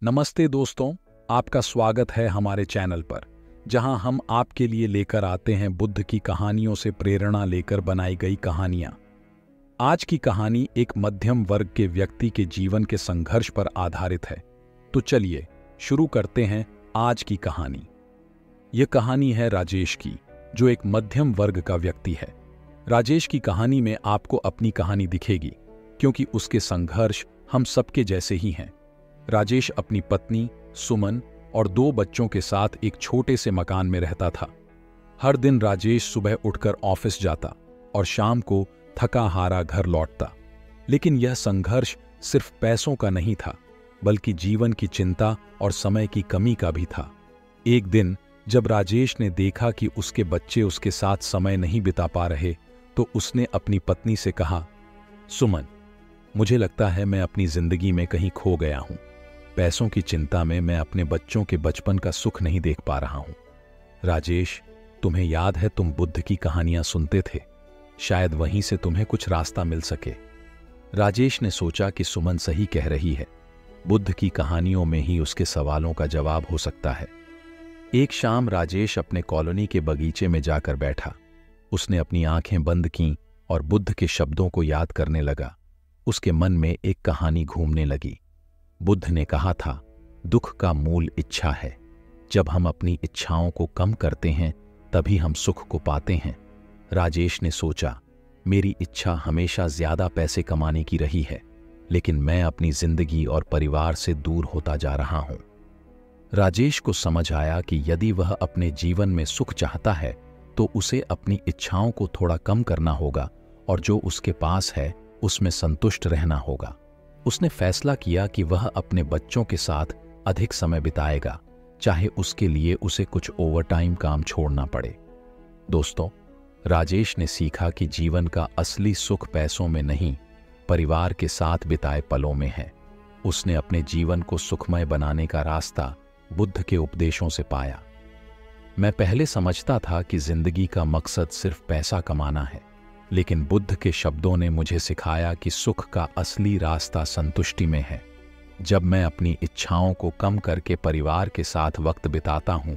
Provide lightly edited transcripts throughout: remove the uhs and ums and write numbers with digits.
नमस्ते दोस्तों, आपका स्वागत है हमारे चैनल पर, जहां हम आपके लिए लेकर आते हैं बुद्ध की कहानियों से प्रेरणा लेकर बनाई गई कहानियां। आज की कहानी एक मध्यम वर्ग के व्यक्ति के जीवन के संघर्ष पर आधारित है। तो चलिए शुरू करते हैं आज की कहानी। यह कहानी है राजेश की, जो एक मध्यम वर्ग का व्यक्ति है। राजेश की कहानी में आपको अपनी कहानी दिखेगी, क्योंकि उसके संघर्ष हम सबके जैसे ही हैं। राजेश अपनी पत्नी सुमन और 2 बच्चों के साथ एक छोटे से मकान में रहता था। हर दिन राजेश सुबह उठकर ऑफिस जाता और शाम को थका हारा घर लौटता। लेकिन यह संघर्ष सिर्फ पैसों का नहीं था, बल्कि जीवन की चिंता और समय की कमी का भी था। एक दिन जब राजेश ने देखा कि उसके बच्चे उसके साथ समय नहीं बिता पा रहे, तो उसने अपनी पत्नी से कहा, सुमन, मुझे लगता है मैं अपनी जिंदगी में कहीं खो गया हूं। पैसों की चिंता में मैं अपने बच्चों के बचपन का सुख नहीं देख पा रहा हूं। राजेश, तुम्हें याद है तुम बुद्ध की कहानियां सुनते थे? शायद वहीं से तुम्हें कुछ रास्ता मिल सके। राजेश ने सोचा कि सुमन सही कह रही है। बुद्ध की कहानियों में ही उसके सवालों का जवाब हो सकता है। एक शाम राजेश अपने कॉलोनी के बगीचे में जाकर बैठा। उसने अपनी आंखें बंद कीं और बुद्ध के शब्दों को याद करने लगा। उसके मन में एक कहानी घूमने लगी। बुद्ध ने कहा था, दुख का मूल इच्छा है। जब हम अपनी इच्छाओं को कम करते हैं, तभी हम सुख को पाते हैं। राजेश ने सोचा, मेरी इच्छा हमेशा ज्यादा पैसे कमाने की रही है, लेकिन मैं अपनी जिंदगी और परिवार से दूर होता जा रहा हूं। राजेश को समझ आया कि यदि वह अपने जीवन में सुख चाहता है, तो उसे अपनी इच्छाओं को थोड़ा कम करना होगा और जो उसके पास है उसमें संतुष्ट रहना होगा। उसने फैसला किया कि वह अपने बच्चों के साथ अधिक समय बिताएगा, चाहे उसके लिए उसे कुछ ओवरटाइम काम छोड़ना पड़े। दोस्तों, राजेश ने सीखा कि जीवन का असली सुख पैसों में नहीं, परिवार के साथ बिताए पलों में है। उसने अपने जीवन को सुखमय बनाने का रास्ता बुद्ध के उपदेशों से पाया। मैं पहले समझता था कि जिंदगी का मकसद सिर्फ पैसा कमाना है, लेकिन बुद्ध के शब्दों ने मुझे सिखाया कि सुख का असली रास्ता संतुष्टि में है। जब मैं अपनी इच्छाओं को कम करके परिवार के साथ वक्त बिताता हूं,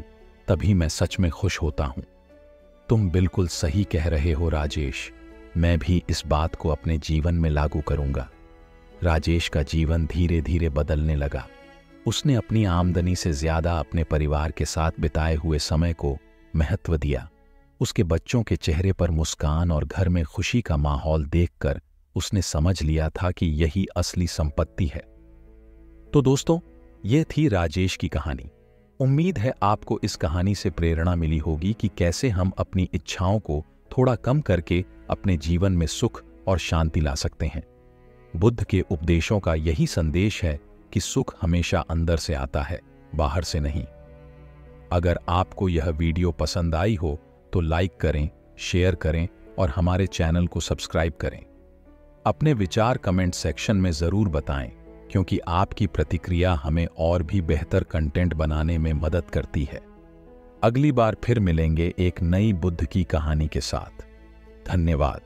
तभी मैं सच में खुश होता हूं। तुम बिल्कुल सही कह रहे हो राजेश, मैं भी इस बात को अपने जीवन में लागू करूंगा। राजेश का जीवन धीरे धीरे बदलने लगा। उसने अपनी आमदनी से ज्यादा अपने परिवार के साथ बिताए हुए समय को महत्व दिया। उसके बच्चों के चेहरे पर मुस्कान और घर में खुशी का माहौल देखकर उसने समझ लिया था कि यही असली संपत्ति है। तो दोस्तों, यह थी राजेश की कहानी। उम्मीद है आपको इस कहानी से प्रेरणा मिली होगी कि कैसे हम अपनी इच्छाओं को थोड़ा कम करके अपने जीवन में सुख और शांति ला सकते हैं। बुद्ध के उपदेशों का यही संदेश है कि सुख हमेशा अंदर से आता है, बाहर से नहीं। अगर आपको यह वीडियो पसंद आई हो तो लाइक करें, शेयर करें और हमारे चैनल को सब्सक्राइब करें। अपने विचार कमेंट सेक्शन में जरूर बताएं, क्योंकि आपकी प्रतिक्रिया हमें और भी बेहतर कंटेंट बनाने में मदद करती है। अगली बार फिर मिलेंगे एक नई बुद्ध की कहानी के साथ। धन्यवाद।